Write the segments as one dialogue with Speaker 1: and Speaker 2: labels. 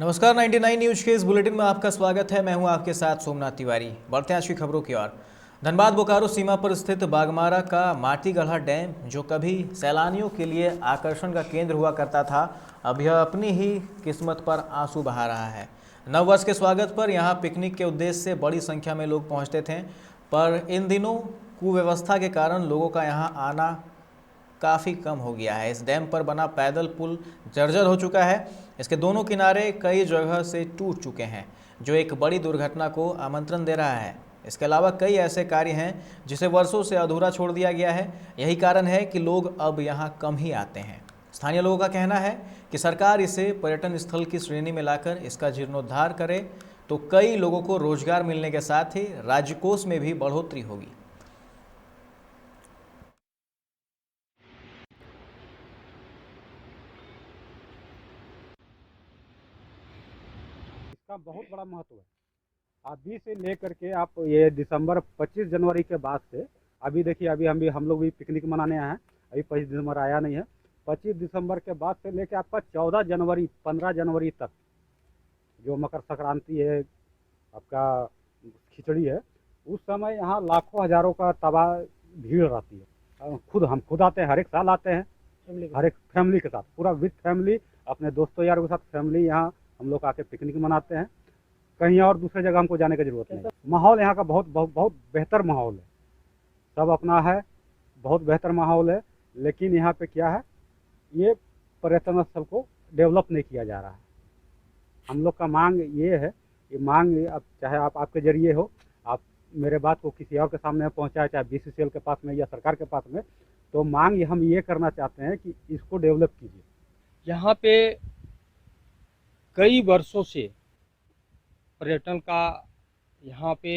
Speaker 1: नमस्कार, 99 न्यूज के इस बुलेटिन में आपका स्वागत है। मैं हूं आपके साथ सोमनाथ तिवारी। बढ़ते हैं आज की खबरों की ओर। धनबाद बोकारो सीमा पर स्थित बागमारा का माटीगढ़ा डैम, जो कभी सैलानियों के लिए आकर्षण का केंद्र हुआ करता था, अब यह अपनी ही किस्मत पर आंसू बहा रहा है। नव वर्ष के स्वागत पर यहां पिकनिक के उद्देश्य से बड़ी संख्या में लोग पहुंचते थे, पर इन दिनों कुव्यवस्था के कारण लोगों का यहां आना काफ़ी कम हो गया है। इस डैम पर बना पैदल पुल जर्जर हो चुका है। इसके दोनों किनारे कई जगह से टूट चुके हैं, जो एक बड़ी दुर्घटना को आमंत्रण दे रहा है। इसके अलावा कई ऐसे कार्य हैं जिसे वर्षों से अधूरा छोड़ दिया गया है। यही कारण है कि लोग अब यहाँ कम ही आते हैं। स्थानीय लोगों का कहना है कि सरकार इसे पर्यटन स्थल की श्रेणी में लाकर इसका जीर्णोद्धार करे तो कई लोगों को रोजगार मिलने के साथ ही राज्य कोष में भी बढ़ोतरी होगी।
Speaker 2: इसका बहुत बड़ा महत्व है। अभी से लेकर के आप ये दिसंबर 25 जनवरी के बाद से अभी देखिए, अभी हम लोग भी पिकनिक मनाने आए हैं। अभी 25 दिसंबर आया नहीं है। 25 दिसंबर के बाद से लेकर आपका 14 जनवरी 15 जनवरी तक जो मकर संक्रांति है, आपका खिचड़ी है, उस समय यहाँ लाखों हजारों का तबाह भीड़ रहती है। हम खुद आते हैं, हर एक साल आते हैं, हर एक फैमिली के साथ, पूरा विद फैमिली, अपने दोस्तों यारों के साथ फैमिली यहाँ हम लोग आके पिकनिक मनाते हैं। कहीं और दूसरे जगह हमको जाने की जरूरत नहीं। माहौल यहाँ का बहुत बहुत बहुत बेहतर माहौल है। सब अपना है, बहुत बेहतर माहौल है। लेकिन यहाँ पे क्या है, ये पर्यटन स्थल को डेवलप नहीं किया जा रहा है। हम लोग का मांग ये है, ये मांग अब चाहे आप आपके जरिए हो, आप मेरे बात को किसी और के सामने पहुँचाए, चाहे BCCL के पास में या सरकार के पास में, तो मांग हम ये करना चाहते हैं कि इसको डेवलप कीजिए।
Speaker 3: यहाँ पे कई वर्षों से पर्यटन का, यहाँ पे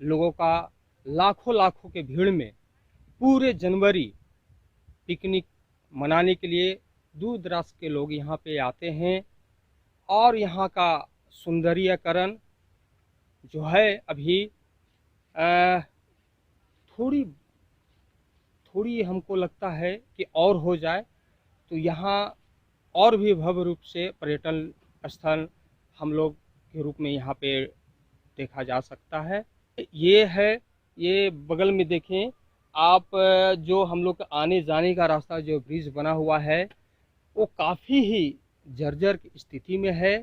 Speaker 3: लोगों का लाखों लाखों के भीड़ में पूरे जनवरी पिकनिक मनाने के लिए दूर दराज के लोग यहाँ पे आते हैं। और यहाँ का सौंदर्यीकरण जो है अभी थोड़ी थोड़ी हमको लगता है कि और हो जाए तो यहाँ और भी भव्य रूप से पर्यटन स्थल हम लोग के रूप में यहाँ पे देखा जा सकता है। ये है, ये बगल में देखें आप, जो हम लोग का आने जाने का रास्ता जो ब्रिज बना हुआ है वो काफ़ी ही जर्जर की स्थिति में है।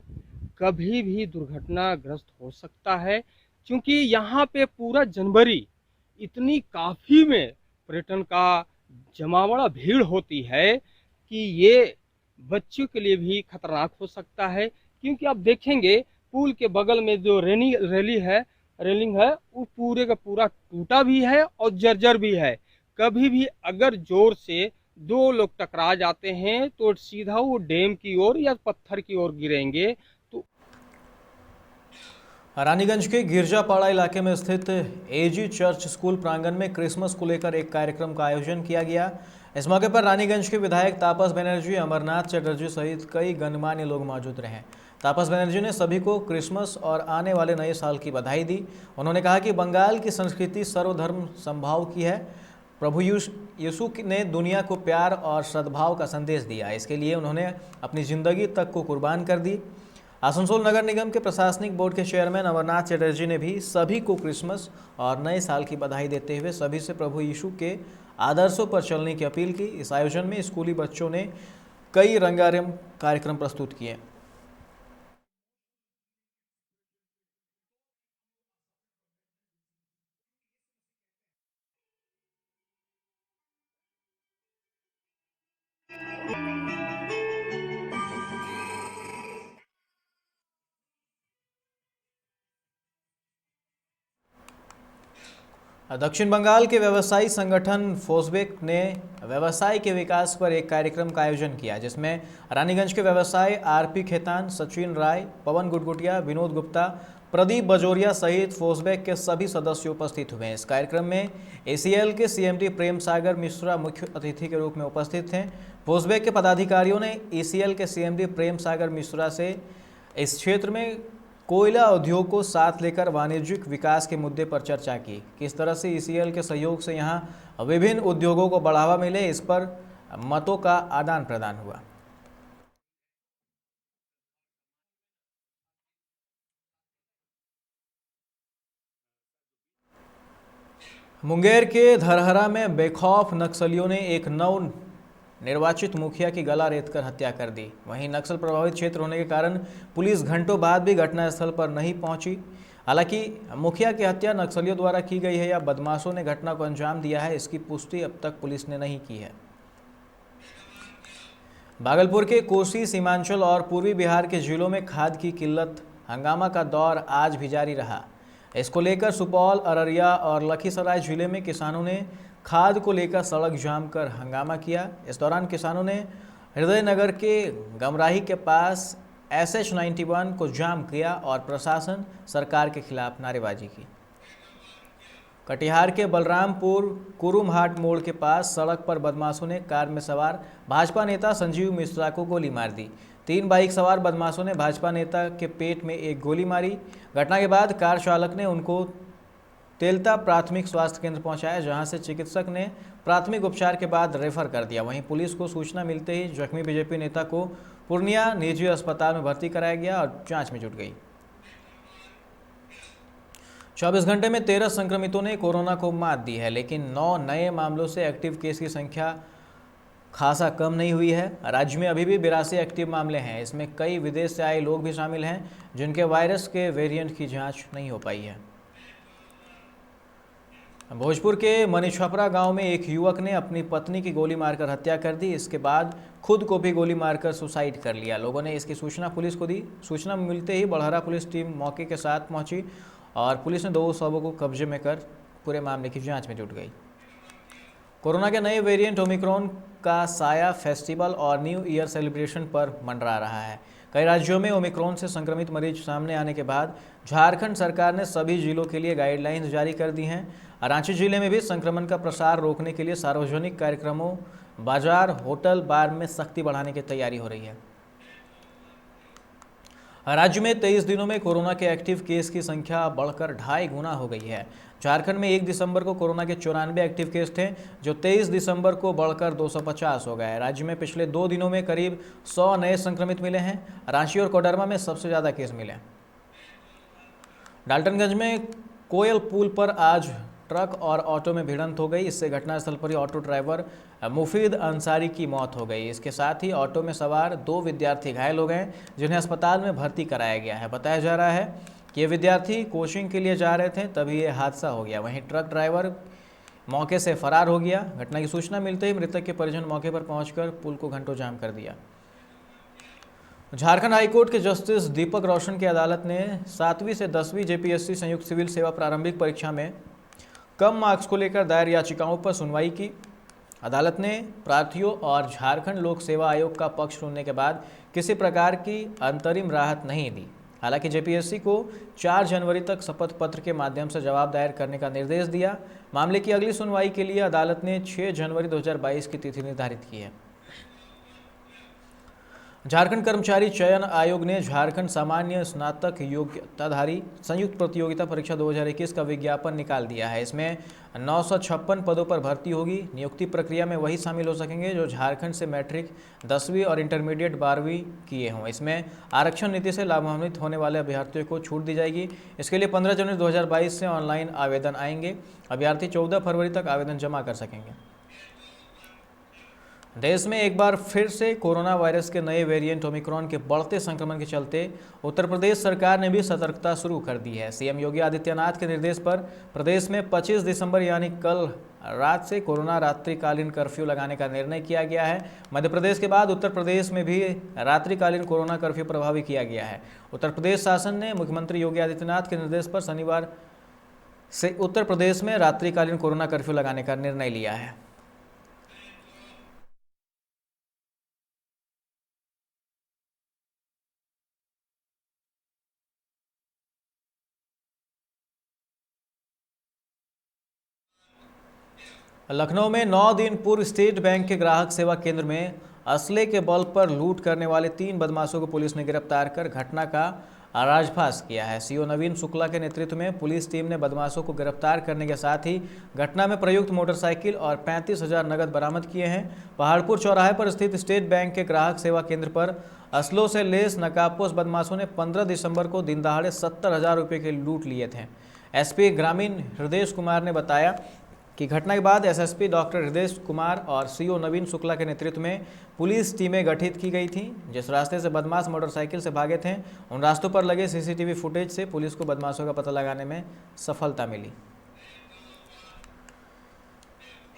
Speaker 3: कभी भी दुर्घटनाग्रस्त हो सकता है, क्योंकि यहाँ पे पूरा जनवरी इतनी काफ़ी में पर्यटन का जमावड़ा भीड़ होती है कि ये बच्चों के लिए भी खतरनाक हो सकता है। क्योंकि आप देखेंगे पुल के बगल में जो रेलिंग है वो पूरे का पूरा टूटा भी है और जर्जर भी है। कभी भी अगर जोर से दो लोग टकरा जाते हैं तो सीधा वो डैम की ओर या पत्थर की ओर गिरेंगे। तो
Speaker 1: रानीगंज के गिरजापाड़ा इलाके में स्थित AG चर्च स्कूल प्रांगण में क्रिसमस को लेकर एक कार्यक्रम का आयोजन किया गया। इस मौके पर रानीगंज के विधायक तापस बनर्जी, अमरनाथ चटर्जी सहित कई गणमान्य लोग मौजूद रहे। तापस बनर्जी ने सभी को क्रिसमस और आने वाले नए साल की बधाई दी। उन्होंने कहा कि बंगाल की संस्कृति सर्वधर्म समभाव की है। प्रभु यीशु ने दुनिया को प्यार और सद्भाव का संदेश दिया। इसके लिए उन्होंने अपनी जिंदगी तक को कुर्बान कर दी। आसनसोल नगर निगम के प्रशासनिक बोर्ड के चेयरमैन अमरनाथ चटर्जी ने भी सभी को क्रिसमस और नए साल की बधाई देते हुए सभी से प्रभु यीशु के आदर्शों पर चलने की अपील की। इस आयोजन में स्कूली बच्चों ने कई रंगारंग कार्यक्रम प्रस्तुत किए। दक्षिण बंगाल के व्यवसायी संगठन फोसबेक ने व्यवसाय के विकास पर एक कार्यक्रम का आयोजन किया, जिसमें रानीगंज के व्यवसायी RP खेतान, सचिन राय, पवन गुटगुटिया, विनोद गुप्ता, प्रदीप बजोरिया सहित फोसबेक के सभी सदस्य उपस्थित हुए। इस कार्यक्रम में ACL के CMD प्रेम सागर मिश्रा मुख्य अतिथि के रूप में उपस्थित थे। फोसबेक के पदाधिकारियों ने ACL के CMD प्रेम सागर मिश्रा से इस क्षेत्र में कोयला उद्योग को साथ लेकर वाणिज्यिक विकास के मुद्दे पर चर्चा की। किस तरह से ECL के सहयोग से यहां विभिन्न उद्योगों को बढ़ावा मिले, इस पर मतों का आदान प्रदान हुआ। मुंगेर के धरहरा में बेखौफ नक्सलियों ने एक नव निर्वाचित मुखिया की गला रेतकर हत्या कर दी। वहीं नक्सल प्रभावित क्षेत्र होने के कारण पुलिस घंटों बाद भी घटनास्थल पर नहीं पहुंची। हालांकि मुखिया की हत्या नक्सलियों द्वारा की गई है या बदमाशों ने घटना को अंजाम दिया है, इसकी पुष्टि अब तक पुलिस ने नहीं की है। भागलपुर के कोसी, सीमांचल और पूर्वी बिहार के जिलों में खाद की किल्लत हंगामा का दौर आज भी जारी रहा। इसको लेकर सुपौल, अररिया और लखीसराय जिले में किसानों ने खाद को लेकर सड़क जाम कर हंगामा किया। इस दौरान किसानों ने हृदयनगर के गमराही के पास SH-91 को जाम किया और प्रशासन सरकार के खिलाफ नारेबाजी की। कटिहार के बलरामपुर कुरुमहाट मोड़ के पास सड़क पर बदमाशों ने कार में सवार भाजपा नेता संजीव मिश्रा को गोली मार दी। 3 बाइक सवार बदमाशों ने भाजपा नेता के पेट में एक गोली मारी। घटना के बाद कार चालक ने उनको तेलता प्राथमिक स्वास्थ्य केंद्र पहुंचाया, जहां से चिकित्सक ने प्राथमिक उपचार के बाद रेफर कर दिया। वहीं पुलिस को सूचना मिलते ही जख्मी बीजेपी नेता को पूर्णिया निजी अस्पताल में भर्ती कराया गया और जांच में जुट गई। 24 घंटे में 13 संक्रमितों ने कोरोना को मात दी है, लेकिन 9 नए मामलों से एक्टिव केस की संख्या खासा कम नहीं हुई है। राज्य में अभी भी 82 एक्टिव मामले हैं। इसमें कई विदेश से आए लोग भी शामिल हैं, जिनके वायरस के वेरिएंट की जांच नहीं हो पाई है। भोजपुर के मनीछपरा गांव में एक युवक ने अपनी पत्नी की गोली मारकर हत्या कर दी। इसके बाद खुद को भी गोली मारकर सुसाइड कर लिया। लोगों ने इसकी सूचना पुलिस को दी। सूचना मिलते ही बड़हरा पुलिस टीम मौके के साथ पहुंची और पुलिस ने 2 शवों को कब्जे में कर पूरे मामले की जांच में जुट गई। कोरोना के नए वेरिएंट ओमिक्रॉन का साया फेस्टिवल और न्यू ईयर सेलिब्रेशन पर मंडरा रहा है। कई राज्यों में ओमिक्रॉन से संक्रमित मरीज सामने आने के बाद झारखंड सरकार ने सभी जिलों के लिए गाइडलाइंस जारी कर दी हैं। रांची जिले में भी संक्रमण का प्रसार रोकने के लिए सार्वजनिक कार्यक्रमों, बाजार, होटल, बार में सख्ती बढ़ाने की तैयारी हो रही है। राज्य में 23 दिनों में कोरोना के एक्टिव केस की संख्या बढ़कर 2.5 गुना हो गई है। झारखंड में 1 दिसंबर को कोरोना के 94 एक्टिव केस थे, जो 23 दिसंबर को बढ़कर 250 हो गए। राज्य में पिछले 2 दिनों में करीब 100 नए संक्रमित मिले हैं। रांची और कोडरमा में सबसे ज़्यादा केस मिले। डाल्टनगंज में कोयल पुल पर आज ट्रक और ऑटो में भिड़ंत हो गई। इससे घटनास्थल पर ही ऑटो ड्राइवर मुफीद अंसारी की मौत हो गई। इसके साथ ही ऑटो में सवार 2 विद्यार्थी घायल हो गए, जिन्हें अस्पताल में भर्ती कराया गया है। बताया जा रहा है कि ये विद्यार्थी कोचिंग के लिए जा रहे थे, तभी ये हादसा हो गया। वहीं ट्रक ड्राइवर मौके से फरार हो गया। घटना की सूचना मिलते ही मृतक के परिजन मौके पर पहुंचकर पुल को घंटों जाम कर दिया। झारखंड हाईकोर्ट के जस्टिस दीपक रोशन की अदालत ने 7वीं से 10वीं JPSC संयुक्त सिविल सेवा प्रारंभिक परीक्षा में कम मार्क्स को लेकर दायर याचिकाओं पर सुनवाई की। अदालत ने प्रार्थियों और झारखंड लोक सेवा आयोग का पक्ष सुनने के बाद किसी प्रकार की अंतरिम राहत नहीं दी। हालांकि JPSC को 4 जनवरी तक शपथ पत्र के माध्यम से जवाब दायर करने का निर्देश दिया। मामले की अगली सुनवाई के लिए अदालत ने 6 जनवरी 2022 की तिथि निर्धारित की है। झारखंड कर्मचारी चयन आयोग ने झारखंड सामान्य स्नातक योग्यताधारी संयुक्त प्रतियोगिता परीक्षा 2021 का विज्ञापन निकाल दिया है। इसमें 956 पदों पर भर्ती होगी। नियुक्ति प्रक्रिया में वही शामिल हो सकेंगे जो झारखंड से मैट्रिक 10वीं और इंटरमीडिएट 12वीं किए हों। इसमें आरक्षण नीति से लाभान्वित होने वाले अभ्यर्थियों को छूट दी जाएगी। इसके लिए 15 जनवरी 2022 से ऑनलाइन आवेदन आएंगे। अभ्यर्थी 14 फरवरी तक आवेदन जमा कर सकेंगे। देश में एक बार फिर से कोरोना वायरस के नए वेरिएंट ओमिक्रॉन के बढ़ते संक्रमण के चलते उत्तर प्रदेश सरकार ने भी सतर्कता शुरू कर दी है। सीएम योगी आदित्यनाथ के निर्देश पर प्रदेश में 25 दिसंबर यानी कल रात से कोरोना रात्रिकालीन कर्फ्यू लगाने का निर्णय किया गया है। मध्य प्रदेश के बाद उत्तर प्रदेश में भी रात्रिकालीन कोरोना कर्फ्यू प्रभावी किया गया है। उत्तर प्रदेश शासन ने मुख्यमंत्री योगी आदित्यनाथ के निर्देश पर शनिवार से उत्तर प्रदेश में रात्रिकालीन कोरोना कर्फ्यू लगाने का निर्णय लिया है। लखनऊ में 9 दिन पूर्व स्टेट बैंक के ग्राहक सेवा केंद्र में असले के बल पर लूट करने वाले 3 बदमाशों को पुलिस ने गिरफ्तार कर घटना का राजभास किया है। सीओ नवीन शुक्ला के नेतृत्व में पुलिस टीम ने बदमाशों को गिरफ्तार करने के साथ ही घटना में प्रयुक्त मोटरसाइकिल और 35,000 नकद बरामद किए हैं। पहाड़पुर चौराहे पर स्थित स्टेट बैंक के ग्राहक सेवा केंद्र पर असलों से लेस नकाबपोश बदमाशों ने 15 दिसंबर को दिनदहाड़े 70,000 रुपये के लूट लिए थे। SP ग्रामीण हृदय कुमार ने बताया कि घटना के बाद एसएसपी डॉक्टर हृदय कुमार और सीओ नवीन शुक्ला के नेतृत्व में पुलिस टीमें गठित की गई थी। जिस रास्ते से बदमाश मोटरसाइकिल से भागे थे, उन रास्तों पर लगे सीसीटीवी फुटेज से पुलिस को बदमाशों का पता लगाने में सफलता मिली।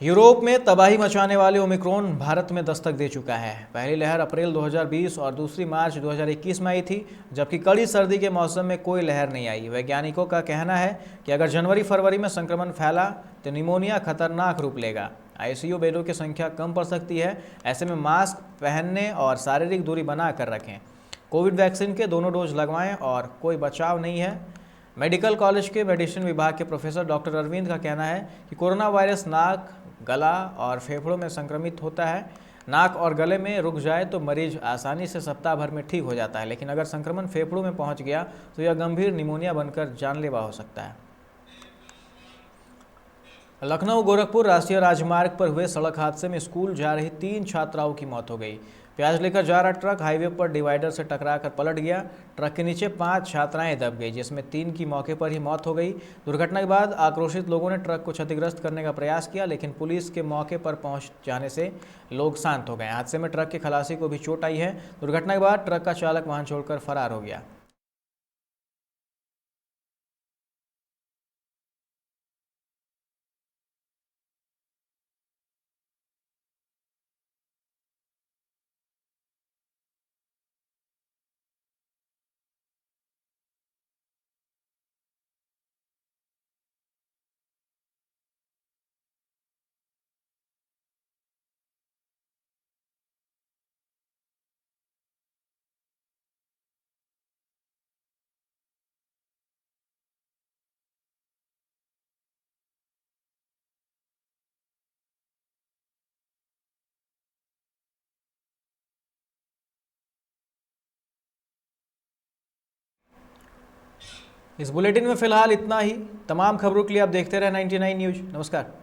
Speaker 1: यूरोप में तबाही मचाने वाले ओमिक्रॉन भारत में दस्तक दे चुका है। पहली लहर अप्रैल 2020 और दूसरी मार्च 2021 में आई थी, जबकि कड़ी सर्दी के मौसम में कोई लहर नहीं आई। वैज्ञानिकों का कहना है कि अगर जनवरी-फरवरी में संक्रमण फैला तो निमोनिया खतरनाक रूप लेगा। आईसीयू बेडों की संख्या कम पड़ सकती है। ऐसे में मास्क पहनने और शारीरिक दूरी बना कर रखें। कोविड वैक्सीन के दोनों डोज लगवाएं और कोई बचाव नहीं है। मेडिकल कॉलेज के मेडिसिन विभाग के प्रोफेसर डॉक्टर अरविंद का कहना है कि कोरोना वायरस नाक, गला और फेफड़ों में संक्रमित होता है। नाक और गले में रुक जाए तो मरीज आसानी से सप्ताह भर में ठीक हो जाता है, लेकिन अगर संक्रमण फेफड़ों में पहुंच गया तो यह गंभीर निमोनिया बनकर जानलेवा हो सकता है। लखनऊ गोरखपुर राष्ट्रीय राजमार्ग पर हुए सड़क हादसे में स्कूल जा रही 3 छात्राओं की मौत हो गई। प्याज लेकर जा रहा ट्रक हाईवे पर डिवाइडर से टकराकर पलट गया। ट्रक के नीचे 5 छात्राएं दब गई, जिसमें 3 की मौके पर ही मौत हो गई। दुर्घटना के बाद आक्रोशित लोगों ने ट्रक को क्षतिग्रस्त करने का प्रयास किया, लेकिन पुलिस के मौके पर पहुंच जाने से लोग शांत हो गए। हादसे में ट्रक के खलासी को भी चोट आई है। दुर्घटना के बाद ट्रक का चालक वाहन छोड़कर फरार हो गया। इस बुलेटिन में फिलहाल इतना ही। तमाम खबरों के लिए आप देखते रहे 99 न्यूज़। नमस्कार।